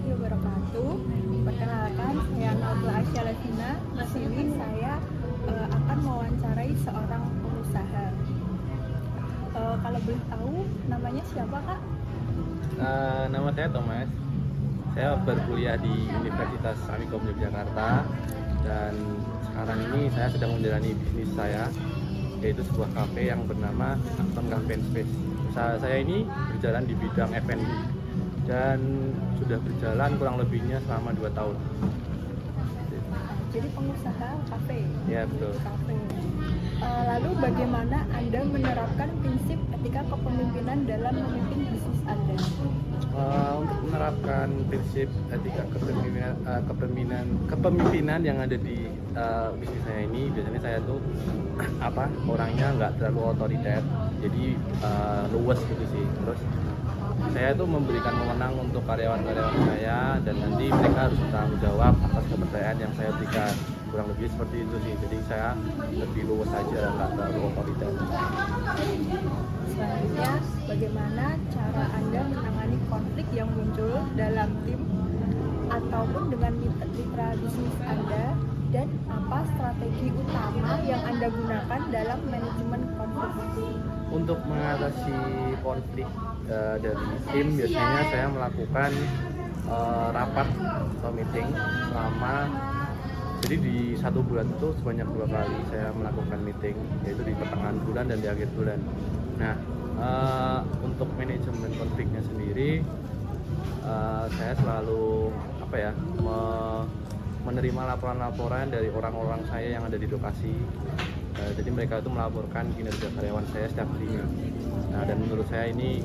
warahmatullahi wabarakatuh. Perkenalkan, saya Naufla Asya Levina. Di sini saya akan mewawancarai seorang pengusaha. Kalau boleh tahu, namanya siapa, Kak? Nama saya Thomas. Saya berkuliah di Universitas Amikom Yogyakarta dan sekarang ini saya sedang menjalani bisnis saya, yaitu sebuah kafe yang bernama Acton Cafe and Space. Usaha saya ini berjalan di bidang F&B dan sudah berjalan kurang lebihnya selama 2 tahun. Jadi pengusaha kafe. Ya, betul. Kafe. Lalu bagaimana Anda menerapkan prinsip etika kepemimpinan dalam memimpin bisnis Anda? Untuk menerapkan prinsip etika kepemimpinan yang ada di bisnis saya ini, biasanya saya tuh orangnya nggak terlalu otoriter, jadi luwes gitu sih. Terus saya tuh memberikan wewenang untuk karyawan-karyawan saya dan nanti mereka harus bertanggung jawab atas kepercayaan yang saya berikan, kurang lebih seperti itu sih. Jadi saya lebih luwes aja, nggak terlalu otoriter. Selanjutnya, bagaimana cara Anda menangani konflik yang muncul dalam tim ataupun dengan mitra bisnis Anda, dan apa strategi utama yang Anda gunakan dalam manajemen konflik? Untuk mengatasi konflik dari tim, biasanya saya melakukan rapat atau meeting jadi di 1 bulan itu sebanyak 2 kali saya melakukan meeting, yaitu di pertengahan bulan dan di akhir bulan. Nah, untuk manajemen konfliknya sendiri, saya selalu menerima laporan-laporan dari orang-orang saya yang ada di lokasi. Jadi mereka itu melaporkan kinerja karyawan saya setiap harinya. Nah, dan menurut saya ini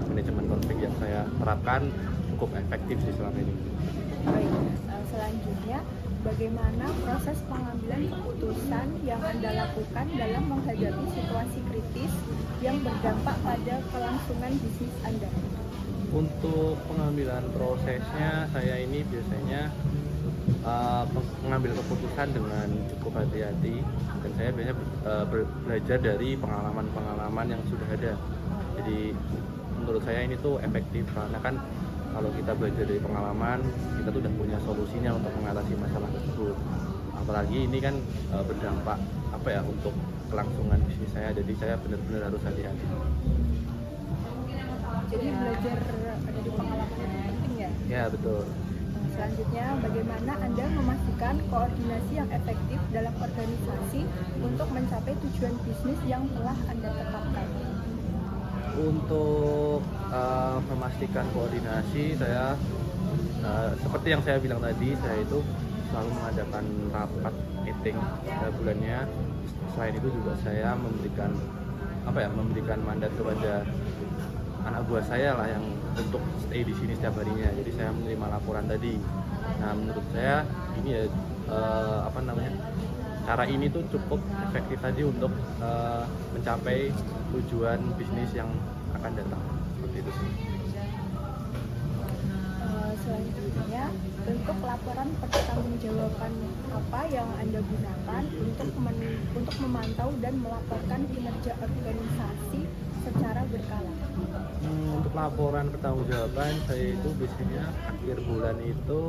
manajemen konflik yang saya terapkan cukup efektif sih selama ini. Baik, selanjutnya bagaimana proses pengambilan keputusan yang Anda lakukan dalam menghadapi situasi kritis yang berdampak pada kelangsungan bisnis Anda? Untuk pengambilan prosesnya, saya ini biasanya mengambil keputusan dengan cukup hati-hati, dan saya biasanya belajar dari pengalaman-pengalaman yang sudah ada. Jadi menurut saya ini tuh efektif, karena kan kalau kita belajar dari pengalaman, kita tuh udah punya solusinya untuk mengatasi masalah tersebut. Apalagi ini kan berdampak untuk kelangsungan bisnis saya, jadi saya benar-benar harus hati-hati. Jadi belajar dari pengalaman itu penting ya? Ya, betul. Selanjutnya, bagaimana Anda memastikan koordinasi yang efektif dalam organisasi untuk mencapai tujuan bisnis yang telah Anda tetapkan? Untuk memastikan koordinasi, saya seperti yang saya bilang tadi, saya itu selalu mengadakan rapat meeting bulannya. Selain itu juga saya memberikan mandat kepada anak buah saya lah yang untuk stay di sini setiap harinya. Jadi saya menerima laporan tadi. Nah, menurut saya ini ya cara ini tuh cukup efektif tadi untuk mencapai tujuan bisnis yang akan datang. Seperti itu sih. Selanjutnya, bentuk laporan pertanggungjawaban apa yang Anda gunakan untuk memantau dan melaporkan kinerja organisasi secara berkala? Untuk laporan pertanggungjawaban, saya itu biasanya akhir bulan itu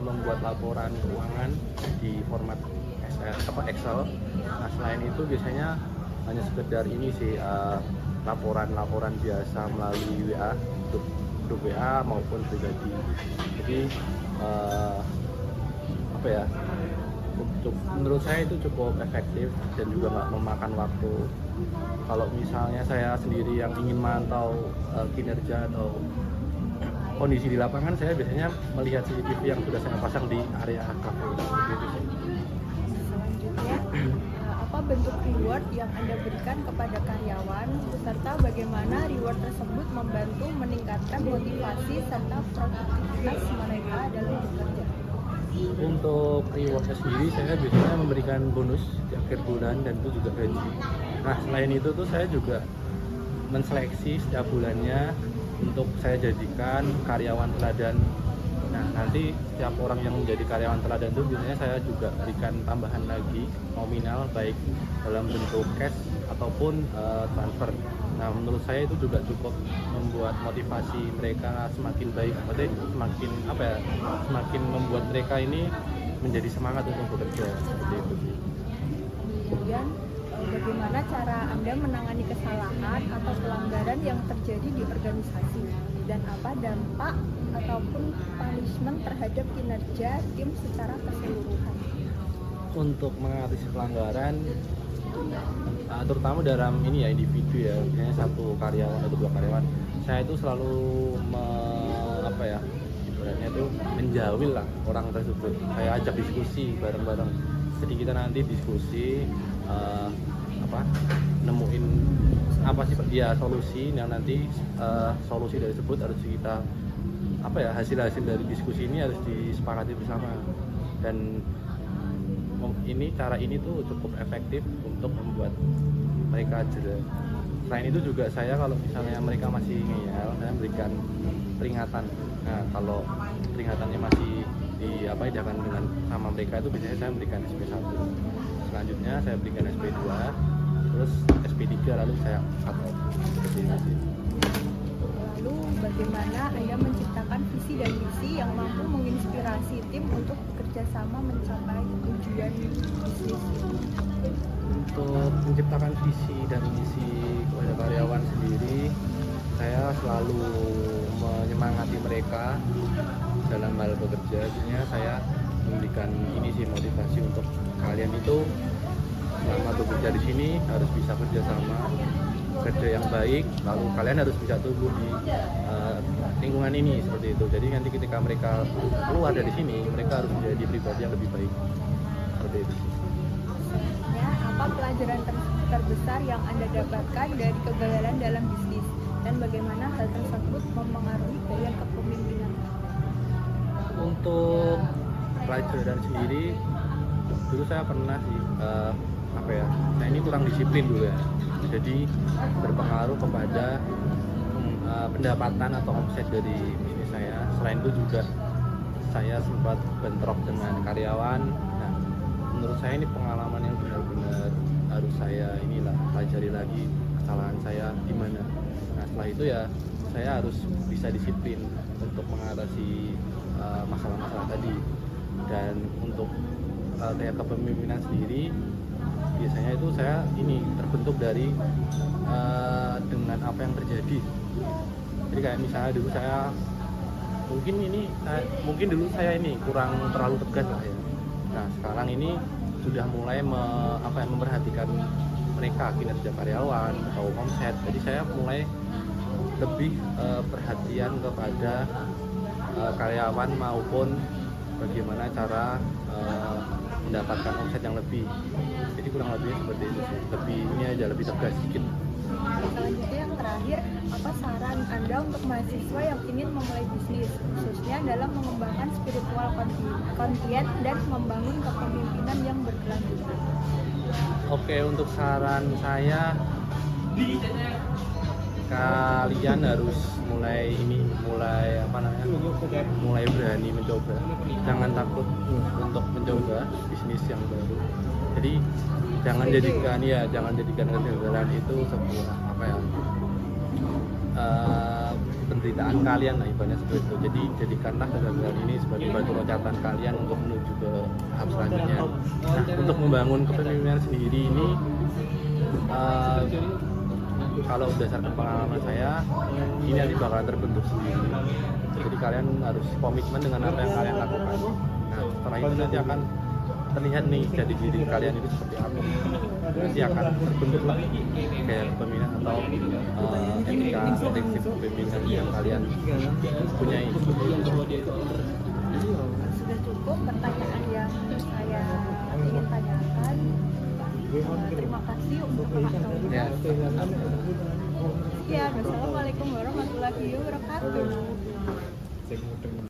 membuat laporan keuangan di format Excel. Nah, selain itu biasanya hanya sekedar ini sih, laporan biasa melalui WA, grup WA maupun pribadi. Jadi menurut saya itu cukup efektif dan juga nggak memakan waktu. Kalau misalnya saya sendiri yang ingin mantau kinerja atau kondisi di lapangan, saya biasanya melihat CCTV yang sudah saya pasang di area kafe. Selanjutnya, apa bentuk reward yang Anda berikan kepada karyawan, serta bagaimana reward tersebut membantu meningkatkan motivasi serta produktivitas mereka dalam bekerja? Untuk rewardnya sendiri, saya biasanya memberikan bonus di akhir bulan dan itu juga gaji. Nah, selain itu tuh saya juga menseleksi setiap bulannya untuk saya jadikan karyawan teladan Nah, nanti setiap orang yang menjadi karyawan teladan itu biasanya saya juga berikan tambahan lagi nominal, baik dalam bentuk cash ataupun transfer. Nah, menurut saya itu juga cukup membuat motivasi mereka semakin baik, maksudnya semakin apa ya, semakin membuat mereka ini menjadi semangat untuk bekerja seperti itu sih. Kemudian bagaimana cara Anda menangani kesalahan atau pelanggaran yang terjadi di organisasi, dan apa dampak ataupun punishment terhadap kinerja tim secara keseluruhan? Untuk mengatasi pelanggaran, terutama dalam ini ya, individu ya, misalnya satu karyawan atau dua karyawan, saya itu selalu ibaratnya itu menjawil lah orang tersebut. Saya ajak diskusi bareng-bareng, jadi kita nanti diskusi nemuin apa sih dia solusi yang nanti solusi dari tersebut harus kita hasil-hasil dari diskusi ini harus disepakati bersama. Dan ini cara ini tuh cukup efektif untuk membuat mereka jeda. Selain itu juga saya kalau misalnya mereka masih ngeyel, saya berikan peringatan. Nah, kalau peringatannya masih diapakan dengan sama mereka, itu biasanya saya berikan SP1. Selanjutnya saya berikan SP2, terus SP3, lalu saya cut off. Seperti itu sih. Lalu bagaimana Anda menciptakan visi dan misi yang mampu menginspirasi tim untuk bekerja sama mencapai tujuan bisnis? Untuk menciptakan visi dan misi kepada karyawan sendiri, saya selalu menyemangati mereka dalam hal bekerja. Biasanya saya memberikan ini sih, motivasi untuk kalian itu selama bekerja di sini harus bisa kerjasama, kerja yang baik, lalu kalian harus bisa tumbuh di lingkungan ini seperti itu. Jadi nanti ketika mereka keluar dari sini, mereka harus menjadi pribadi yang lebih baik seperti itu. Ya, apa pelajaran terbesar yang Anda dapatkan dari kegagalan dalam bisnis, dan bagaimana hal tersebut mempengaruhi gaya kepemimpinan? Untuk pelajaran sendiri, dulu saya pernah sih saya ini kurang disiplin dulu ya, jadi berpengaruh kepada pendapatan atau omset dari bisnis saya. Selain itu juga saya sempat bentrok dengan karyawan. Nah, menurut saya ini pengalaman yang benar-benar harus saya pelajari lagi kesalahan saya di mana. Nah, setelah itu ya saya harus bisa disiplin untuk mengatasi masalah-masalah tadi. Dan untuk kayak kepemimpinan sendiri, biasanya itu saya terbentuk dari dengan apa yang terjadi. Jadi kayak misalnya dulu saya mungkin dulu saya kurang terlalu tegas lah ya. Nah, sekarang ini sudah mulai memperhatikan mereka, kinerja karyawan atau omset. Jadi saya mulai lebih perhatian kepada karyawan maupun bagaimana cara mendapatkan omset yang lebih. Jadi kurang lebih seperti itu sih. Lebih tegas sedikit. Selanjutnya yang terakhir, apa saran Anda untuk mahasiswa yang ingin memulai bisnis, khususnya dalam mengembangkan spiritual konten dan membangun kepemimpinan yang berkelanjutan? Oke, untuk saran saya, kalian harus mulai berani mencoba. Jangan takut untuk mencoba bisnis yang baru. Jadi jangan jadikan kegagalan itu sebuah penderitaan kalian lah, ibaratnya seperti itu. Jadi jadikanlah kegagalan ini sebagai batu loncatan kalian untuk menuju ke tahap selanjutnya. Nah, untuk membangun kepemimpinan sendiri ini, kalau berdasarkan pengalaman saya, ini nanti bakalan terbentuk sendiri. Jadi kalian harus komitmen dengan apa yang kalian lakukan. Nah, setelah itu nanti akan terlihat nih jadi diri kalian itu seperti apa. Nanti akan terbentuk lagi kayak kepemimpinan atau etika prinsip kepemimpinan yang kalian punyai. Sudah cukup pertanyaan yang saya ingin tanyakan. Terima kasih untuk waktunya. Ya. Sekian, wassalamualaikum warahmatullahi wabarakatuh.